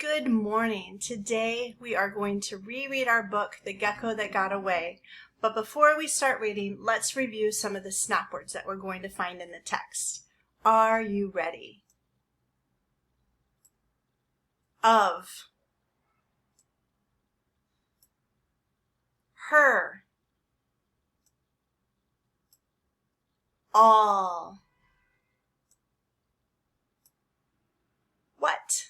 Good morning. Today we are going to reread our book, The Gecko That Got Away. But before we start reading, let's review some of the snap words that we're going to find in the text. Are you ready? Of, her, all, what,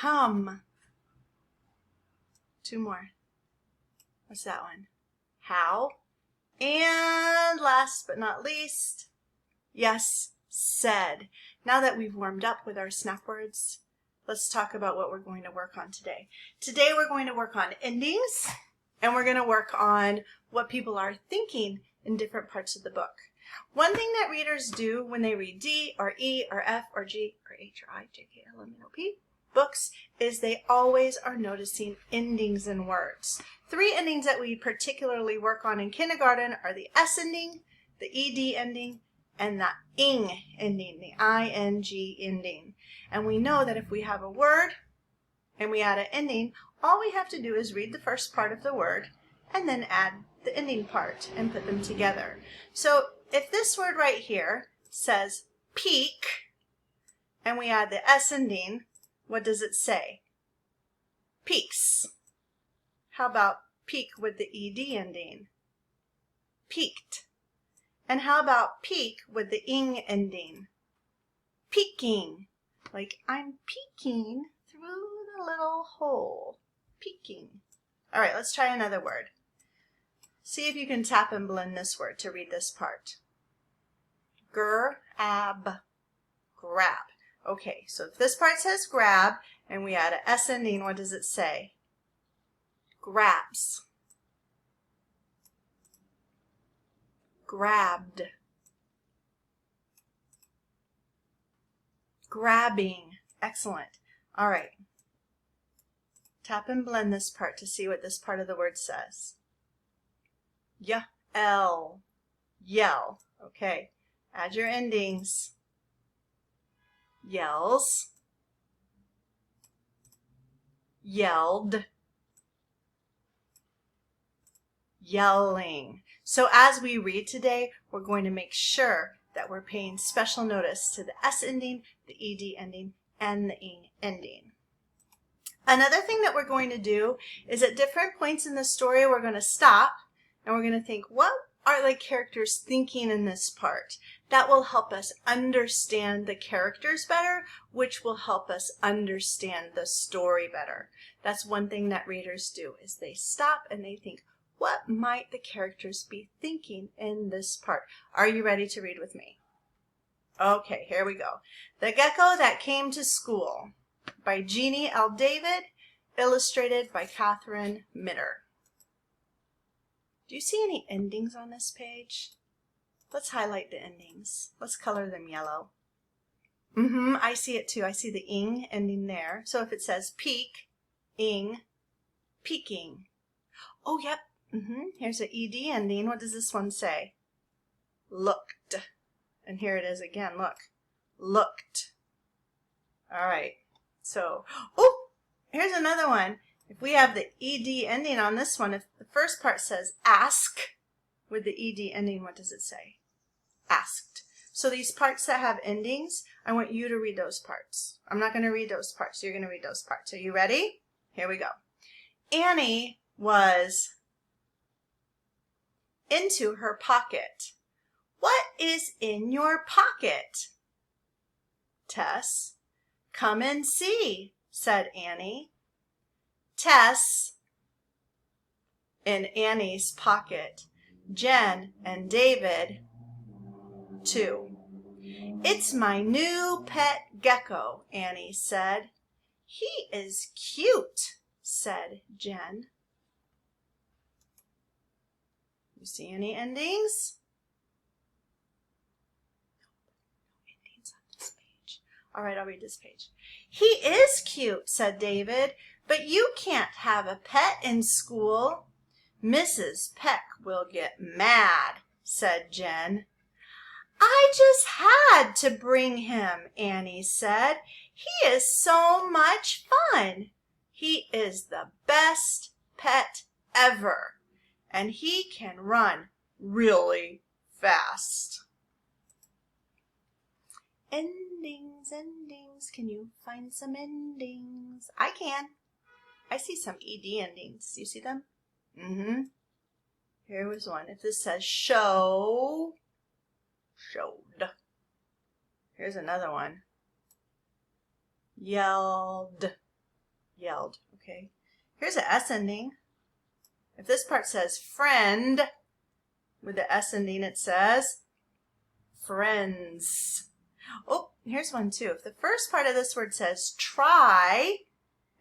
come, two more, what's that one, how, and last but not least, yes, said. Now that we've warmed up with our snap words, let's talk about what we're going to work on today. Today we're going to work on endings, and we're going to work on what people are thinking in different parts of the book. One thing that readers do when they read D or E or F or G or H or I, J, K, L, M, N, O, P books is they always are noticing endings in words. Three endings that we particularly work on in kindergarten are the S ending, the ED ending, and the ing ending, the ING ending. And we know that if we have a word and we add an ending, all we have to do is read the first part of the word and then add the ending part and put them together. So if this word right here says peak and we add the S ending, what does it say? Peaks. How about peak with the ED ending? Peaked. And how about peak with the ing ending? Peeking. Like I'm peeking through the little hole. Peeking. All right, let's try another word. See if you can tap and blend this word to read this part. Grab. Grab. Okay, so if this part says grab and we add an S ending, what does it say? Grabs. Grabbed. Grabbing. Excellent. All right. Tap and blend this part to see what this part of the word says. Yell. Yell. Okay. Add your endings. Yells. Yelled. Yelling. So as we read today, we're going to make sure that we're paying special notice to the S ending, the ED ending, and the ing ending. Another thing that we're going to do is at different points in the story, we're going to stop and we're going to think, what are the characters thinking in this part? That will help us understand the characters better, which will help us understand the story better. That's one thing that readers do, is they stop and they think, what might the characters be thinking in this part? Are you ready to read with me? Okay, here we go. The Gecko That Came to School by Jeannie L. David, illustrated by Catherine Mitter. Do you see any endings on this page? Let's highlight the endings. Let's color them yellow. I see it too. I see the ing ending there. So if it says peak, ing, peaking. Oh, yep. Here's an ED ending. What does this one say? Looked. And here it is again. Look. Looked. All right. So, oh, here's another one. If we have the ED ending on this one, if the first part says ask with the ED ending, what does it say? Asked. So these parts that have endings, I want you to read those parts. I'm not going to read those parts. You're going to read those parts. Are you ready? Here we go. Annie was into her pocket. What is in your pocket? Tess. Come and see, said Annie. Tess, in Annie's pocket. Jen and David, too. It's my new pet gecko, Annie said. He is cute, said Jen. You see any endings? No endings on this page. All right, I'll read this page. He is cute, said David, but you can't have a pet in school. Mrs. Peck will get mad, said Jen. I just had to bring him, Annie said. He is so much fun. He is the best pet ever, and he can run really fast. Endings, endings. Can you find some endings? I can. I see some ED endings. You see them? Mm-hmm. Here was one. If this says show, showed. Here's another one. Yelled, yelled. Okay. Here's an S ending. If this part says friend, with the S ending it says friends. Oh, here's one too. If the first part of this word says try,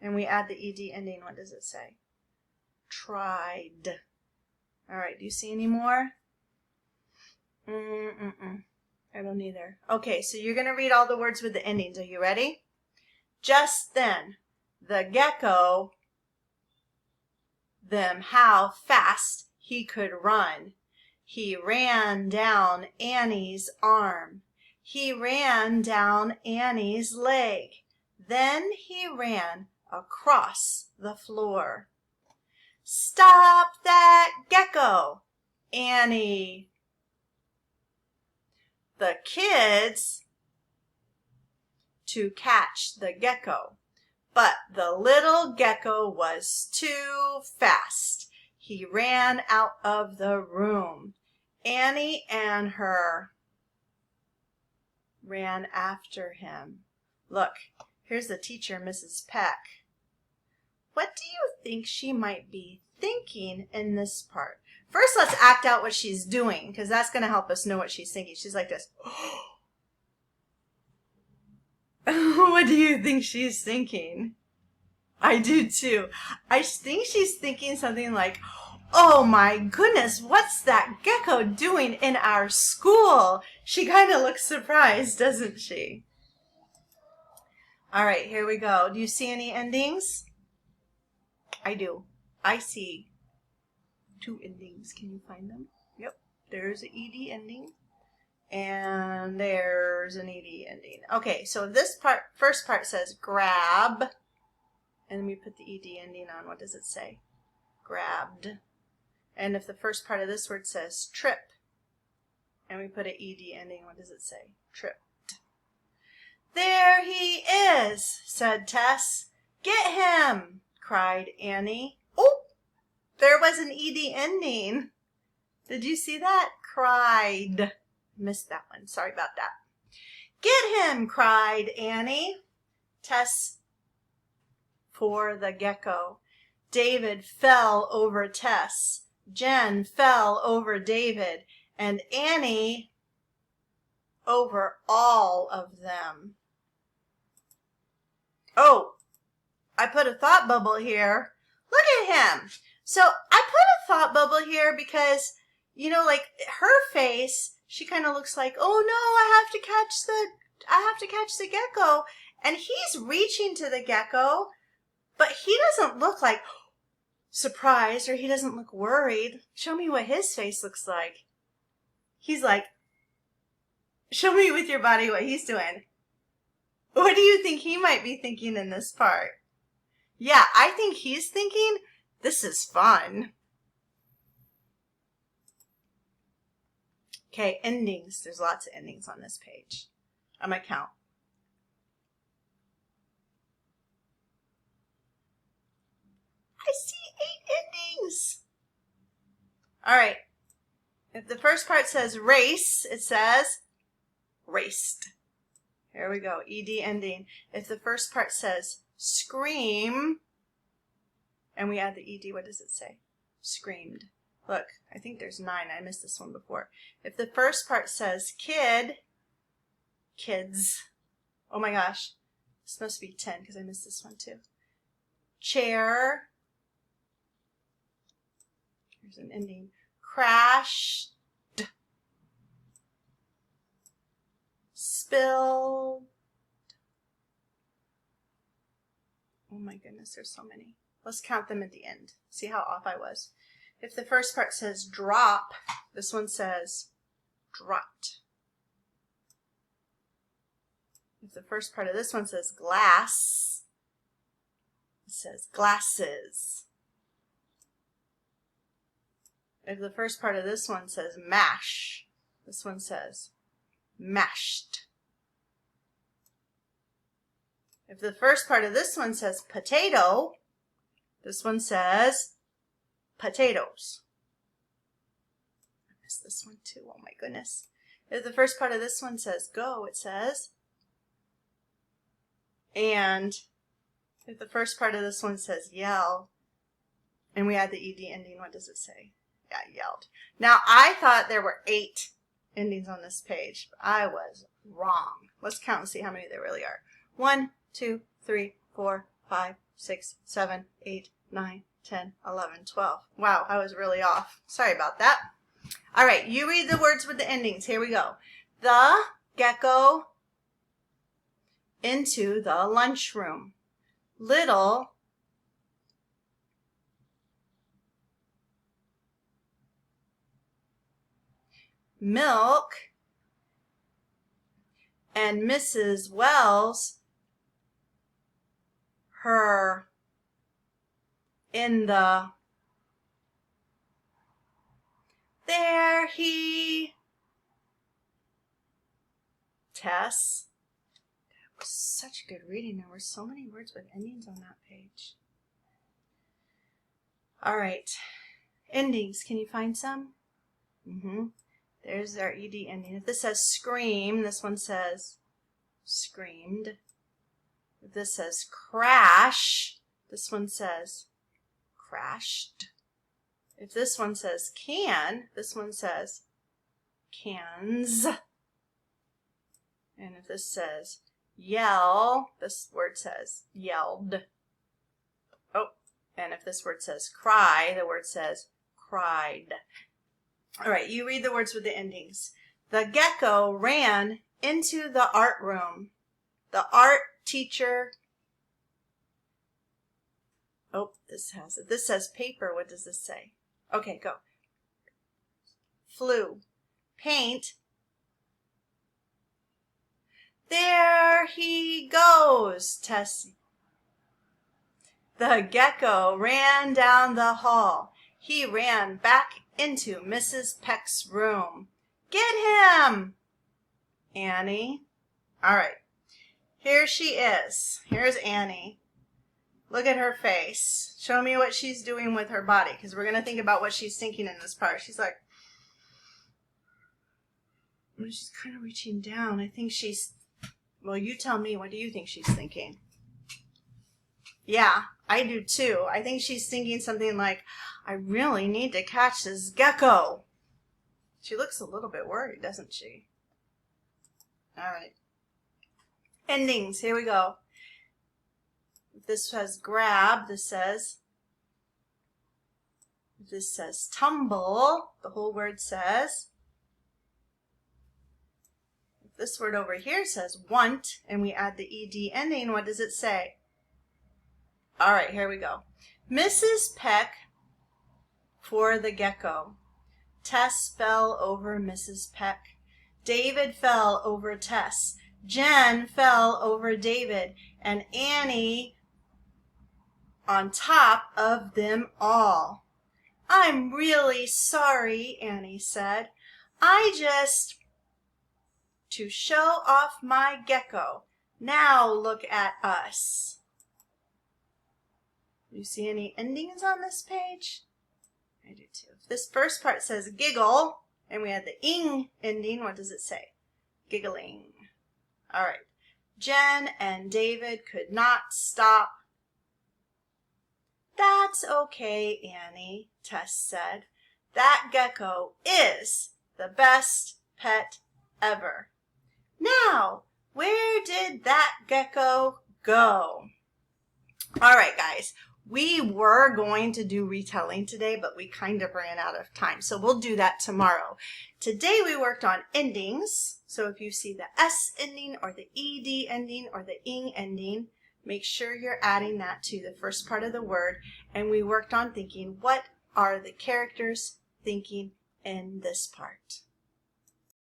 and we add the ED ending, what does it say? Tried. All right, do you see any more? I don't either. Okay, so you're going to read all the words with the endings. Are you ready? Just then, the gecko them how fast he could run. He ran down Annie's arm. He ran down Annie's leg. Then he ran across the floor. Stop that gecko, Annie. The kids to catch the gecko, but the little gecko was too fast. He ran out of the room. Annie and her ran after him. Look, here's the teacher, Mrs. Peck. What do you think she might be thinking in this part? First, let's act out what she's doing, because that's going to help us know what she's thinking. She's like this. What do you think she's thinking? I do too. I think she's thinking something like, oh my goodness, what's that gecko doing in our school? She kind of looks surprised, doesn't she? All right, here we go. Do you see any endings? I do. I see 2 endings. Can you find them? Yep. There's an ED ending. And there's an ED ending. Okay, so this part, first part says grab. And then we put the ED ending on. What does it say? Grabbed. And if the first part of this word says trip, and we put an ED ending, what does it say? Tripped. There he is, said Tess. Get him, cried Annie. Oh, there was an ED ending. Did you see that? Cried. Missed that one. Sorry about that. Get him, cried Annie. Tess for the gecko. David fell over Tess. Jen fell over David. And Annie over all of them. Oh, I put a thought bubble here. Look at him. So I put a thought bubble here because, you know, like her face, she kind of looks like, oh no, I have to catch the gecko. And he's reaching to the gecko, but he doesn't look like surprised, or he doesn't look worried. Show me what his face looks like. He's like, show me with your body what he's doing. What do you think he might be thinking in this part? Yeah, I think he's thinking, this is fun. Okay, endings. There's lots of endings on this page. I'm going to count. I see 8 endings. All right. If the first part says race, it says raced. Here we go. ED ending. If the first part says scream, and we add the ED, what does it say? Screamed. Look, I think there's 9. I missed this one before. If the first part says kid, kids. Oh my gosh. This must be 10 because I missed this one too. Chair. Here's an ending. Crashed. Spilled. Oh my goodness, there's so many. Let's count them at the end. See how off I was. If the first part says drop, this one says dropped. If the first part of this one says glass, it says glasses. If the first part of this one says mash, this one says mashed. If the first part of this one says potato, this one says potatoes. I missed this one too, oh my goodness. If the first part of this one says go, it says. And if the first part of this one says yell, and we add the ed ending, what does it say? Yeah, yelled. Now, I thought there were 8 endings on this page, but I was wrong. Let's count and see how many there really are. 1, 2, 3, 4, 5, 6, 7, 8, 9, 10, 11, 12. Wow, I was really off. Sorry about that. All right, you read the words with the endings. Here we go. The gecko into the lunchroom. Little Milk and Mrs. Wells her in the there he Tess. That was such good reading. There were so many words with endings on that page. All right, endings. Can you find some? There's our ed ending. If this says scream, this one says screamed. If this says crash, this one says crashed. If this one says can, this one says cans. And if this says yell, this word says yelled. Oh, and if this word says cry, the word says cried. All right, you read the words with the endings. The gecko ran into the art room. The art teacher. Oh, this has it. This says paper. What does this say? Okay, go. Flew. Paint. There he goes, Tessie. The gecko ran down the hall. He ran back into Mrs. Peck's room. Get him, Annie. All right, here she is. Here's Annie. Look at her face. Show me what she's doing with her body, because we're going to think about what she's thinking in this part. She's like, she's kind of reaching down. I think she's, well, you tell me. What do you think she's thinking? Yeah, I do too. I think she's thinking something like, I really need to catch this gecko. She looks a little bit worried, doesn't she? All right. Endings, here we go. If this says grab, this says, if this says tumble, the whole word says, if this word over here says want, and we add the ed ending, what does it say? All right, here we go. Mrs. Peck for the gecko. Tess fell over Mrs. Peck. David fell over Tess. Jen fell over David. And Annie on top of them all. I'm really sorry, Annie said. I just to show off my gecko. Now look at us. You see any endings on this page? I do too. If this first part says giggle, and we add the ing ending, what does it say? Giggling. All right. Jen and David could not stop. That's okay, Annie, Tess said. That gecko is the best pet ever. Now, where did that gecko go? All right, guys. We were going to do retelling today, but we kind of ran out of time, so we'll do that tomorrow. Today we worked on endings, so if you see the S ending or the ED ending or the ing ending, make sure you're adding that to the first part of the word, and we worked on thinking, what are the characters thinking in this part?